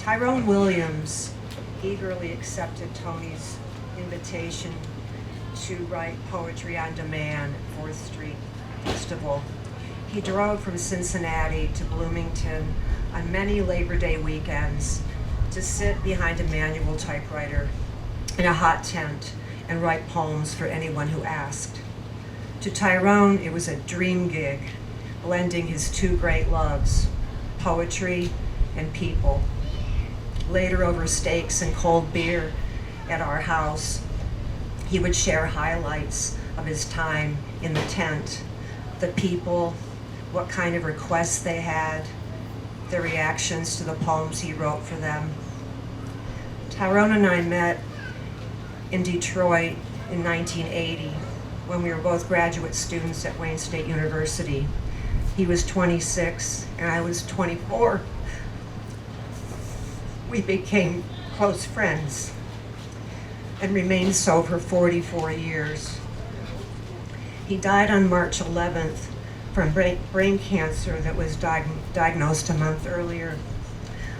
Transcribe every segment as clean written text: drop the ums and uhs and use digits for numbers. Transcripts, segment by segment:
Tyrone Williams eagerly accepted Tony's invitation to write poetry on demand at 4th Street Festival. He drove from Cincinnati to Bloomington on many Labor Day weekends to sit behind a manual typewriter in a hot tent and write poems for anyone who asked. To Tyrone, it was a dream gig, blending his two great loves, poetry and people. Later, over steaks and cold beer at our house, he would share highlights of his time in the tent, the people, what kind of requests they had, their reactions to the poems he wrote for them. Tyrone and I met in Detroit in 1980 when we were both graduate students at Wayne State University. He was 26 and I was 24. We became close friends and remained so for 44 years. He died on March 11th from brain cancer that was diagnosed a month earlier.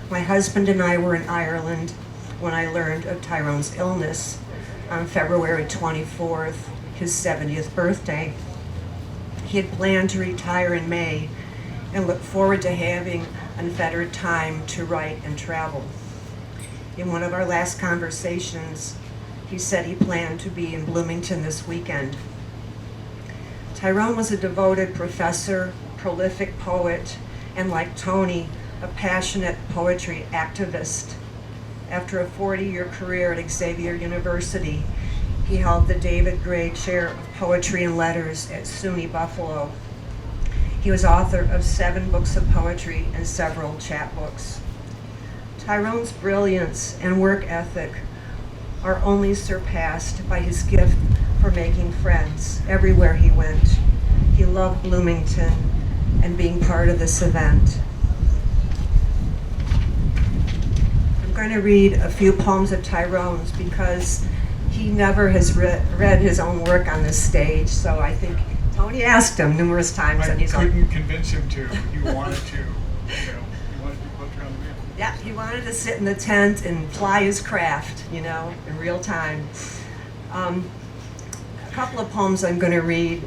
My husband and I were in Ireland when I learned of Tyrone's illness on February 24th, his 70th birthday. He had planned to retire in May and looked forward to having unfettered time to write and travel. In one of our last conversations, he said he planned to be in Bloomington this weekend. Tyrone was a devoted professor, prolific poet, and like Tony, a passionate poetry activist. After a 40-year career at Xavier University, he held the David Gray Chair of Poetry and Letters at SUNY Buffalo. He was author of 7 books of poetry and several chapbooks. Tyrone's brilliance and work ethic are only surpassed by his gift for making friends everywhere he went. He loved Bloomington and being part of this event. I'm going to read a few poems of Tyrone's because he never has read his own work on this stage, so I think Tony asked him numerous times. I and he's couldn't like, convince him to. He wanted to. He wanted to be closer on the man. yeah, he wanted to sit in the tent and ply his craft, in real time. A couple of poems I'm going to read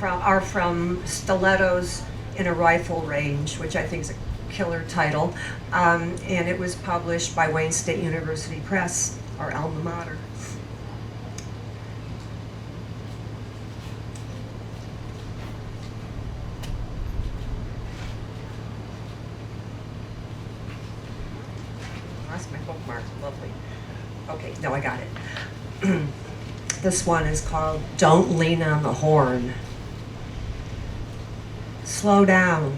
are from Stilettos in a Rifle Range, which I think is a killer title, and it was published by Wayne State University Press, our alma mater. Lost my bookmark, lovely. Okay, no, I got it. This one is called Don't Lean on the Horn. Slow down,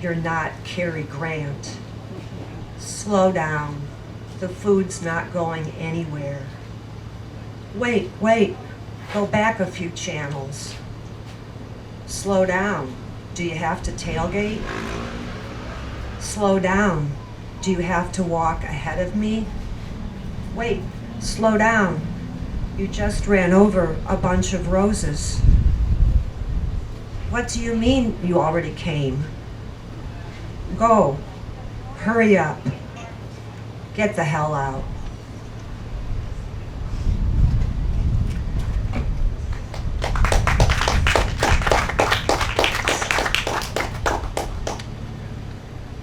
you're not Cary Grant. Slow down, the food's not going anywhere. Wait, go back a few channels. Slow down, do you have to tailgate? Slow down, do you have to walk ahead of me? Wait, slow down, you just ran over a bunch of roses. What do you mean you already came? Go, hurry up, get the hell out.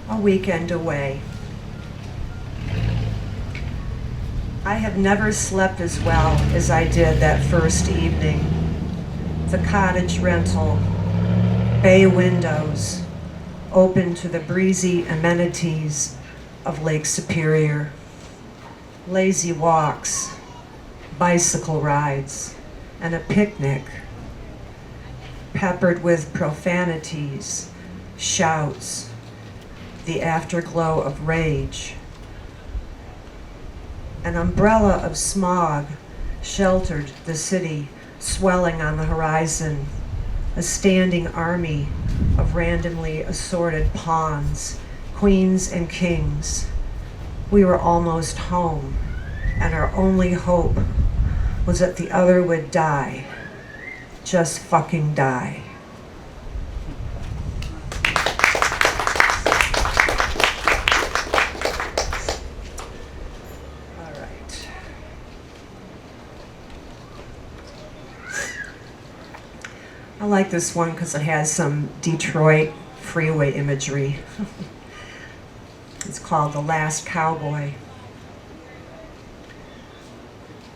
A weekend away. I have never slept as well as I did that first evening. The cottage rental, bay windows, open to the breezy amenities of Lake Superior. Lazy walks, bicycle rides, and a picnic, peppered with profanities, shouts, the afterglow of rage. An umbrella of smog sheltered the city, swelling on the horizon, a standing army of randomly assorted pawns, queens and kings. We were almost home, and our only hope was that the other would die. Just fucking die. like this one because it has some Detroit freeway imagery. It's called The Last Cowboy.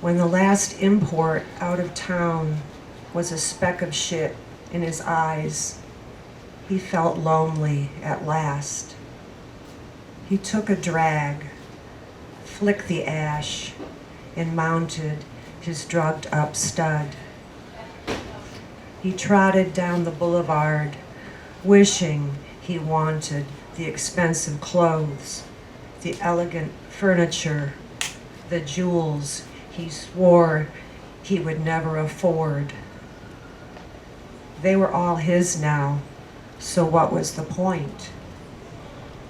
When the last import out of town was a speck of shit in his eyes, he felt lonely at last. He took a drag, flicked the ash, and mounted his drugged up stud. He trotted down the boulevard, wishing he wanted the expensive clothes, the elegant furniture, the jewels he swore he would never afford. They were all his now, so what was the point?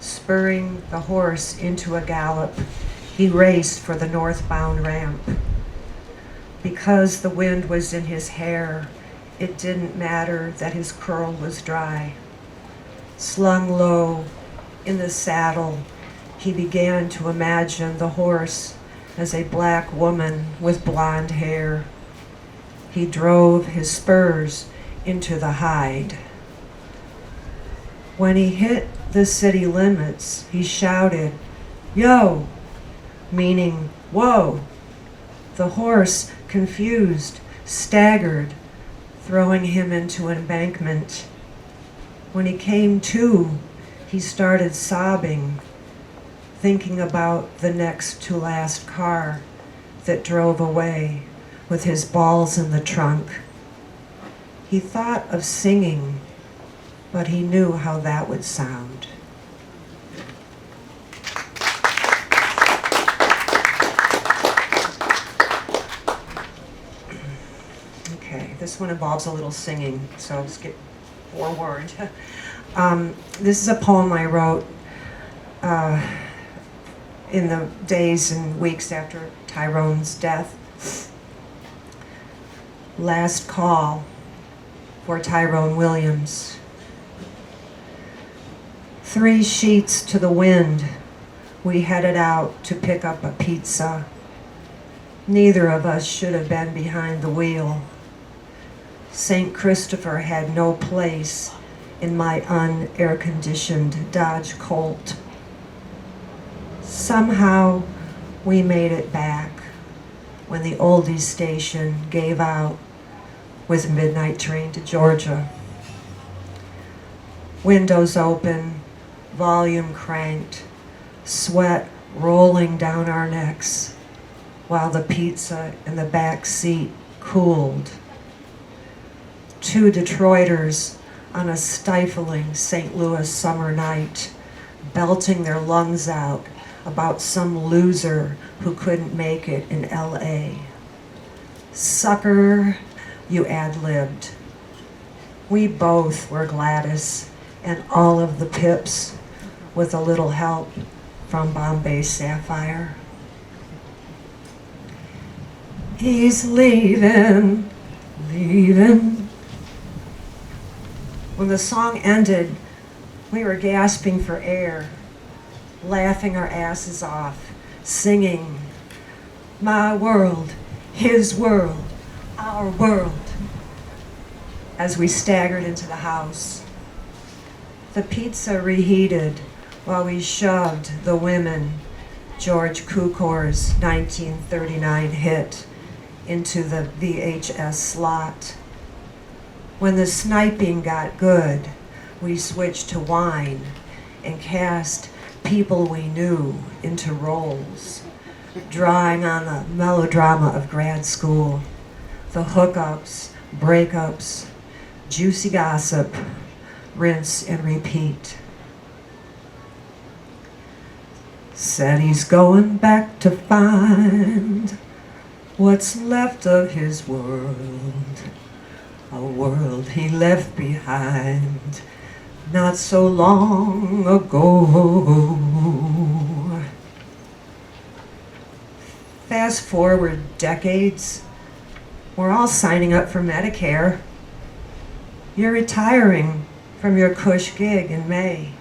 Spurring the horse into a gallop, he raced for the northbound ramp. Because the wind was in his hair, it didn't matter that his curl was dry. Slung low in the saddle, he began to imagine the horse as a black woman with blonde hair. He drove his spurs into the hide. When he hit the city limits, he shouted, "Yo!" meaning, "Whoa!" The horse, confused, staggered, throwing him into an embankment. When he came to, he started sobbing, thinking about the next to last car that drove away with his balls in the trunk. He thought of singing, but he knew how that would sound. Okay, this one involves a little singing, so just get forewarned. This is a poem I wrote in the days and weeks after Tyrone's death. Last call for Tyrone Williams. 3 sheets to the wind, we headed out to pick up a pizza. Neither of us should have been behind the wheel. St. Christopher had no place in my un-air-conditioned Dodge Colt. Somehow we made it back when the oldies station gave out with midnight train to Georgia. Windows open, volume cranked, sweat rolling down our necks while the pizza in the back seat cooled. 2 Detroiters on a stifling St. Louis summer night, belting their lungs out about some loser who couldn't make it in L.A. Sucker, you ad-libbed. We both were Gladys and all of the Pips with a little help from Bombay Sapphire. He's leaving, leaving. When the song ended, we were gasping for air, laughing our asses off, singing, "My world, his world, our world," as we staggered into the house. The pizza reheated while we shoved the women George Cukor's 1939 hit into the VHS slot. When the sniping got good, we switched to wine and cast people we knew into roles, drawing on the melodrama of grad school, the hookups, breakups, juicy gossip, rinse and repeat. Said he's going back to find what's left of his world, a world he left behind not so long ago. Fast forward decades, we're all signing up for Medicare. You're retiring from your cush gig in May.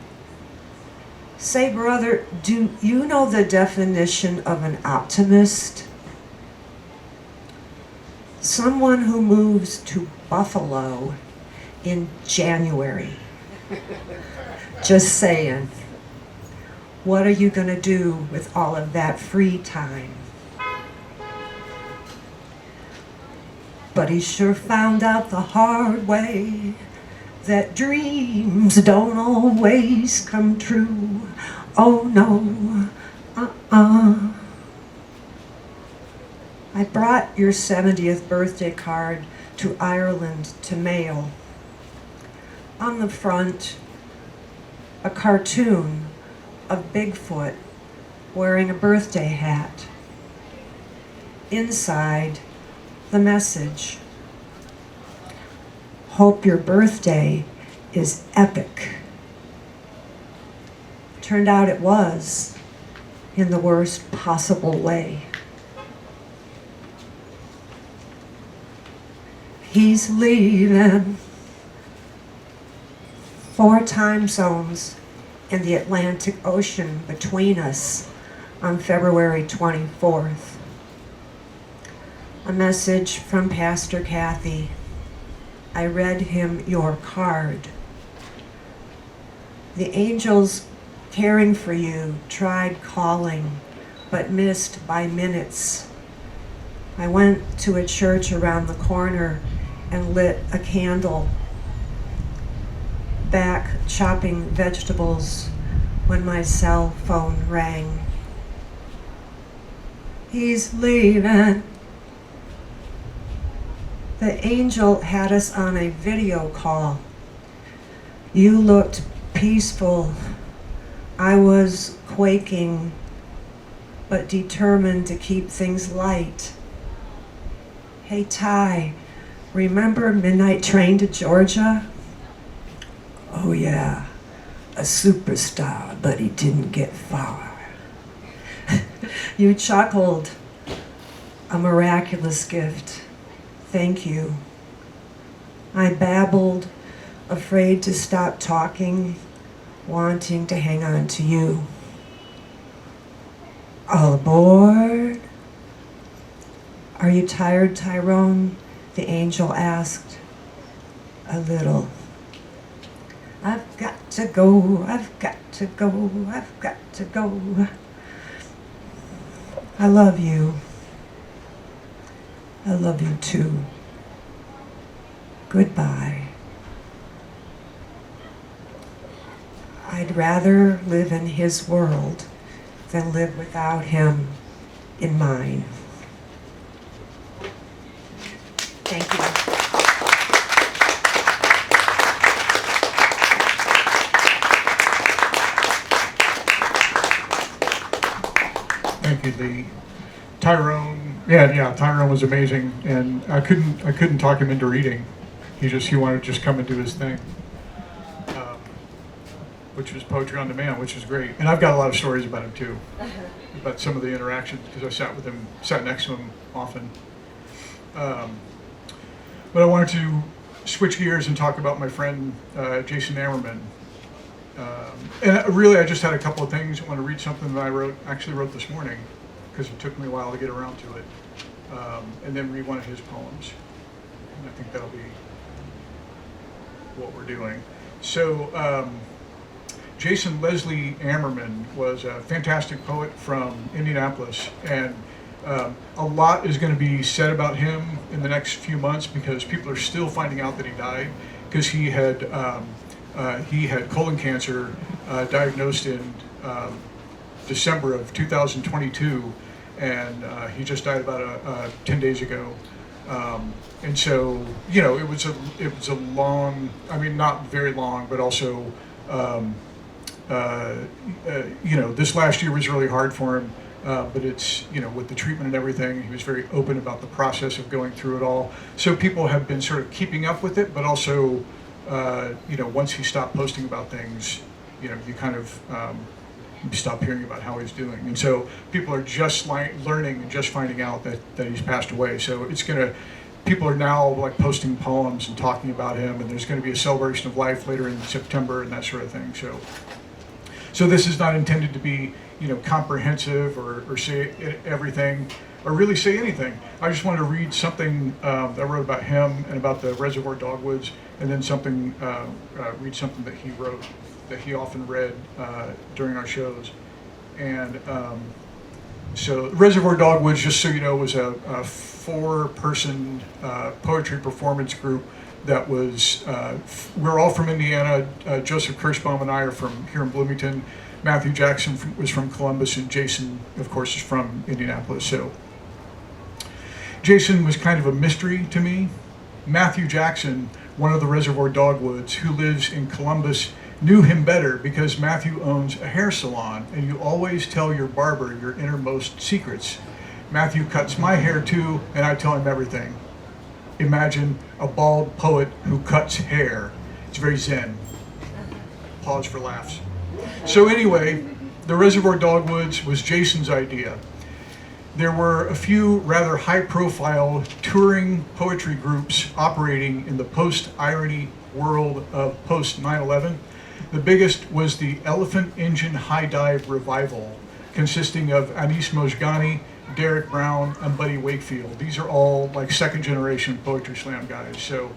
Say, brother, do you know the definition of an optimist? Someone who moves to Buffalo in January. Just saying. What are you going to do with all of that free time? But he sure found out the hard way that dreams don't always come true. Oh no, I brought your 70th birthday card to Ireland to mail. On the front, a cartoon of Bigfoot wearing a birthday hat. Inside, the message: hope your birthday is epic. Turned out it was, in the worst possible way. He's leaving. 4 time zones in the Atlantic Ocean between us on February 24th. A message from Pastor Kathy. I read him your card. The angels caring for you tried calling, but missed by minutes. I went to a church around the corner and lit a candle. Back chopping vegetables when my cell phone rang. He's leaving. The angel had us on a video call. You looked peaceful. I was quaking, but determined to keep things light. Hey Ty, remember Midnight Train to Georgia? Oh yeah, a superstar, but he didn't get far. You chuckled. A miraculous gift. Thank you. I babbled, afraid to stop talking, wanting to hang on to you. All aboard? Are you tired, Tyrone? The angel asked. A little. I've got to go, I've got to go, I've got to go. I love you. I love you too. Goodbye. I'd rather live in his world than live without him in mine. Thank you. Thank you, Lee. Tyrone, Tyrone was amazing, and I couldn't talk him into reading. He wanted to just come and do his thing, which was poetry on demand, which is great. And I've got a lot of stories about him too, about some of the interactions, because I sat next to him often. But I wanted to switch gears and talk about my friend Jason Ammerman. And really, I just had a couple of things. I want to read something that I actually wrote this morning, because it took me a while to get around to it, and then read one of his poems. And I think that'll be what we're doing. So, Jason Leslie Ammerman was a fantastic poet from Indianapolis, and a lot is going to be said about him in the next few months, because people are still finding out that he died, because he had colon cancer diagnosed in December of 2022, and he just died about 10 days ago. And so, it was a long, I mean, not very long, but also, this last year was really hard for him. But it's, with the treatment and everything, he was very open about the process of going through it all. So people have been sort of keeping up with it, but also, once he stopped posting about things, you kind of stop hearing about how he's doing. And so people are just learning and just finding out that he's passed away. So people are now like posting poems and talking about him, and there's going to be a celebration of life later in September and that sort of thing. So this is not intended to be, comprehensive or say everything. or really say anything. I just wanted to read something that I wrote about him and about the Reservoir Dogwoods, and then read something that he wrote that he often read during our shows. And so Reservoir Dogwoods, just so you know, was a 4-person poetry performance group that was, we're all from Indiana. Joseph Kirschbaum and I are from here in Bloomington. Matthew Jackson was from Columbus, and Jason, of course, is from Indianapolis. So Jason was kind of a mystery to me. Matthew Jackson, one of the Reservoir Dogwoods, who lives in Columbus, knew him better because Matthew owns a hair salon, and you always tell your barber your innermost secrets. Matthew cuts my hair too, and I tell him everything. Imagine a bald poet who cuts hair. It's very zen. Pause for laughs. So anyway, the Reservoir Dogwoods was Jason's idea. There were a few rather high-profile touring poetry groups operating in the post-irony world of post-9/11. The biggest was the Elephant Engine High Dive Revival, consisting of Anis Mojgani, Derek Brown, and Buddy Wakefield. These are all like second-generation Poetry Slam guys. So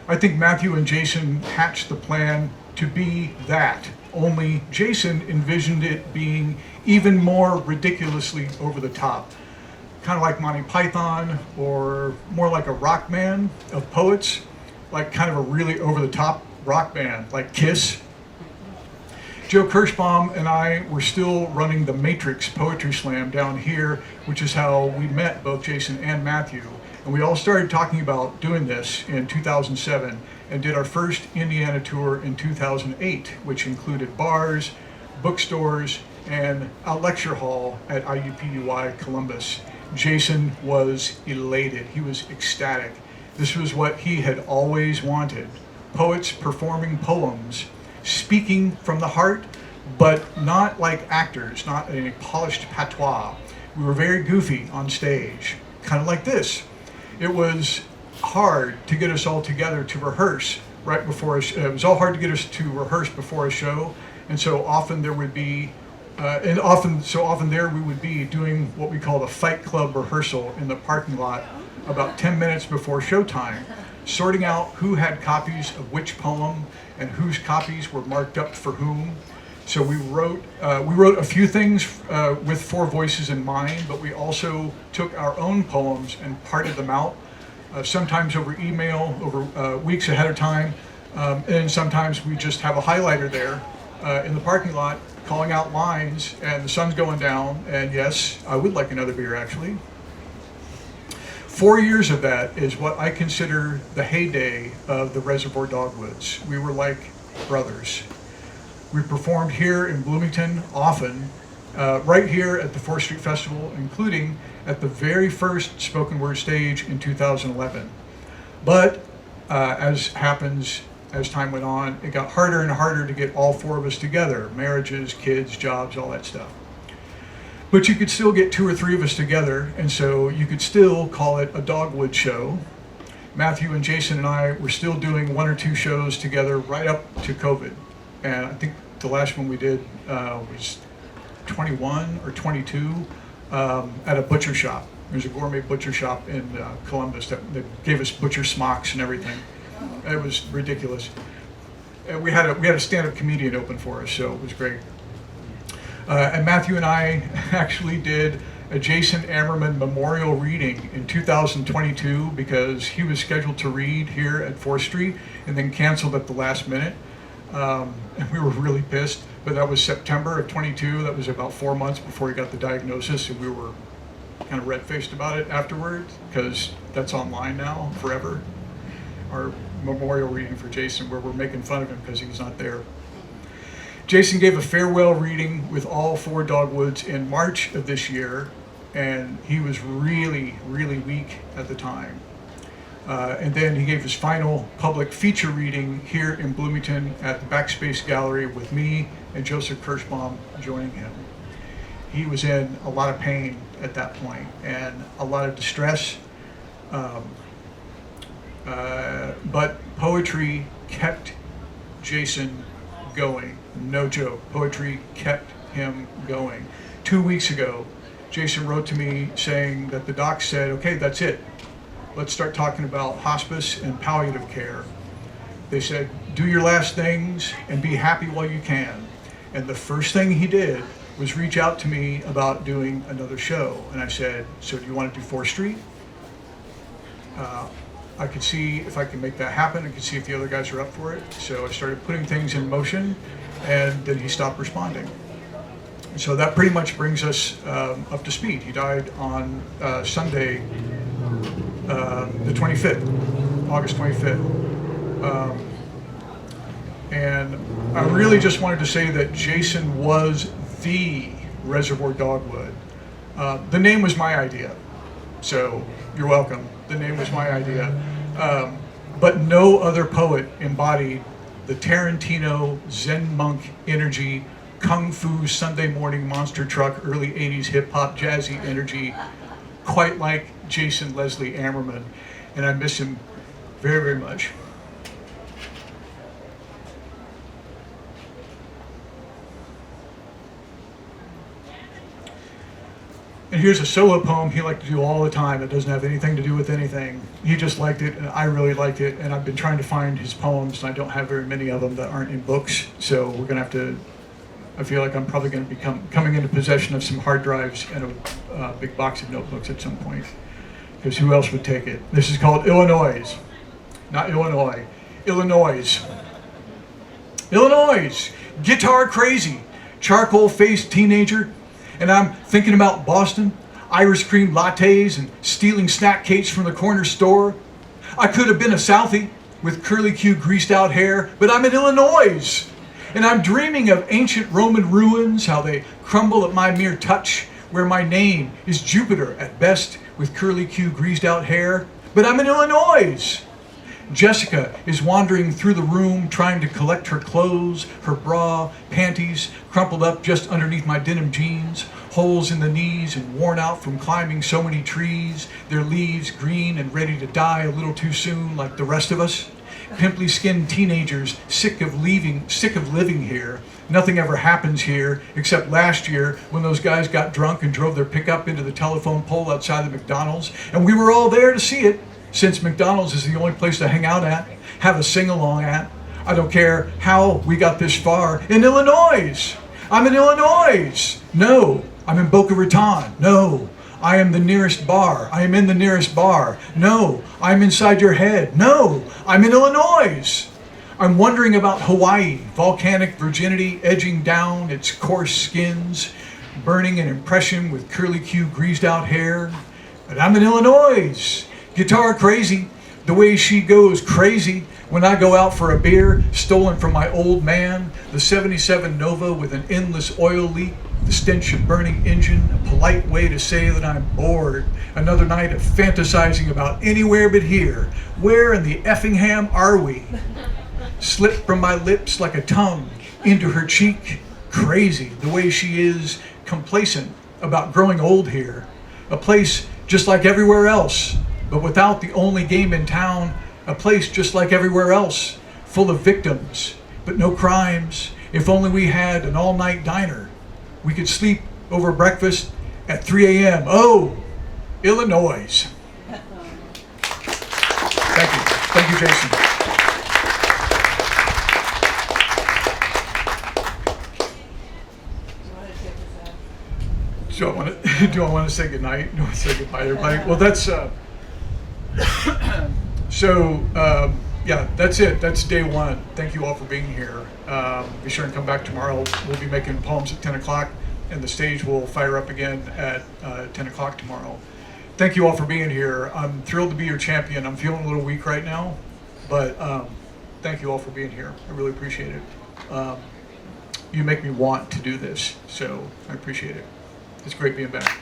I think Matthew and Jason hatched the plan to be that. Only Jason envisioned it being even more ridiculously over the top. Kind of like Monty Python, or more like a rock band of poets, like kind of a really over the top rock band, like Kiss. Joe Kirschbaum and I were still running the Matrix Poetry Slam down here, which is how we met both Jason and Matthew. And we all started talking about doing this in 2007 and did our first Indiana tour in 2008, which included bars, bookstores, and a lecture hall at IUPUI Columbus. Jason was elated. He was ecstatic. This was what he had always wanted. Poets performing poems, speaking from the heart, but not like actors, not in a polished patois. We were very goofy on stage, kind of like this. It was hard to get us all together to rehearse right before it was all hard to get us to rehearse before a show, and so often there would be so often there we would be doing what we called a fight club rehearsal in the parking lot about 10 minutes before showtime, sorting out who had copies of which poem and whose copies were marked up for whom. So we wrote a few things with 4 voices in mind, but we also took our own poems and parted them out, sometimes over email, over weeks ahead of time, and sometimes we just have a highlighter there in the parking lot calling out lines, and the sun's going down, and yes, I would like another beer actually. 4 years of that is what I consider the heyday of the Reservoir Dogwoods. We were like brothers. We performed here in Bloomington often, right here at the 4th Street Festival, including at the very first spoken word stage in 2011. But as happens as time went on, it got harder and harder to get all 4 of us together, marriages, kids, jobs, all that stuff. But you could still get 2 or 3 of us together, and so you could still call it a Dogwood show. Matthew and Jason and I were still doing 1 or 2 shows together right up to COVID. And I think the last one we did was 21 or 22 at a butcher shop. There's a gourmet butcher shop in Columbus that gave us butcher smocks and everything. It was ridiculous. And we had a stand-up comedian open for us, so it was great. And Matthew and I actually did a Jason Ammerman memorial reading in 2022 because he was scheduled to read here at 4th Street and then canceled at the last minute. And we were really pissed, but that was September of 22. That was about 4 months before he got the diagnosis, and we were kind of red-faced about it afterwards because that's online now forever. Our memorial reading for Jason, where we're making fun of him because he's not there. Jason gave a farewell reading with all 4 Dogwoods in March of this year, and he was really, really weak at the time. And then he gave his final public feature reading here in Bloomington at the Backspace Gallery with me and Joseph Kirschbaum joining him. He was in a lot of pain at that point and a lot of distress. But poetry kept Jason going. No joke. Poetry kept him going. 2 weeks ago, Jason wrote to me saying that the doc said, okay, that's it. Let's start talking about hospice and palliative care. They said, do your last things and be happy while you can. And the first thing he did was reach out to me about doing another show. And I said, so do you want to do 4th Street? I could see if I can make that happen. I could see if the other guys are up for it. So I started putting things in motion, and then he stopped responding. And so that pretty much brings us up to speed. He died on Sunday, the 25th, August 25th. And I really just wanted to say that Jason was the Reservoir Dogwood. The name was my idea, so you're welcome. The name was my idea. But no other poet embodied the Tarantino, Zen monk energy, Kung Fu Sunday morning monster truck, early 80s hip hop jazzy energy, quite like Jason Leslie Ammerman. And I miss him very, very much. And here's a solo poem he liked to do all the time. It doesn't have anything to do with anything. He just liked it, and I really liked it. And I've been trying to find his poems, and I don't have very many of them that aren't in books. So we're going to have to, I feel like I'm probably going to be coming into possession of some hard drives and a big box of notebooks at some point. Because who else would take it? This is called Illinois. Not Illinois. Illinois. Illinois. Guitar crazy. Charcoal-faced teenager. And I'm thinking about Boston, Irish cream lattes, and stealing snack cakes from the corner store. I could have been a Southie with curly Q greased out hair, but I'm in Illinois. And I'm dreaming of ancient Roman ruins, how they crumble at my mere touch, where my name is Jupiter at best with curly Q greased out hair, but I'm in Illinois. Jessica is wandering through the room trying to collect her clothes, her bra, panties, crumpled up just underneath my denim jeans, holes in the knees and worn out from climbing so many trees, their leaves green and ready to die a little too soon like the rest of us. Pimply skinned teenagers sick of living here. Nothing ever happens here except last year when those guys got drunk and drove their pickup into the telephone pole outside the McDonald's, and we were all there to see it. Since McDonald's is the only place to hang out at, have a sing-along at. I don't care how we got this far. In Illinois! I'm in Illinois! No, I'm in Boca Raton. No, I am the nearest bar. I am in the nearest bar. No, I'm inside your head. No, I'm in Illinois! I'm wondering about Hawaii, volcanic virginity edging down its coarse skins, burning an impression with curly Q greased out hair. But I'm in Illinois! Guitar crazy, the way she goes crazy when I go out for a beer, stolen from my old man, the 77 Nova with an endless oil leak, the stench of burning engine, a polite way to say that I'm bored. Another night of fantasizing about anywhere but here. Where in the Effingham are we? Slipped from my lips like a tongue into her cheek, crazy, the way she is complacent about growing old here. A place just like everywhere else. But without the only game in town, a place just like everywhere else, full of victims, but no crimes. If only we had an all-night diner. We could sleep over breakfast at 3 a.m. Oh, Illinois. Thank you. Thank you, Jason. Do I want to say goodnight? Do I want to say goodbye, everybody? Well, that's... yeah, that's it. That's day one. Thank you all for being here. Be sure and come back tomorrow. We'll be making poems at 10 o'clock, and the stage will fire up again at 10 o'clock tomorrow. Thank you all for being here. I'm thrilled to be your champion. I'm feeling a little weak right now, but thank you all for being here. I really appreciate it. You make me want to do this, so I appreciate it. It's great being back.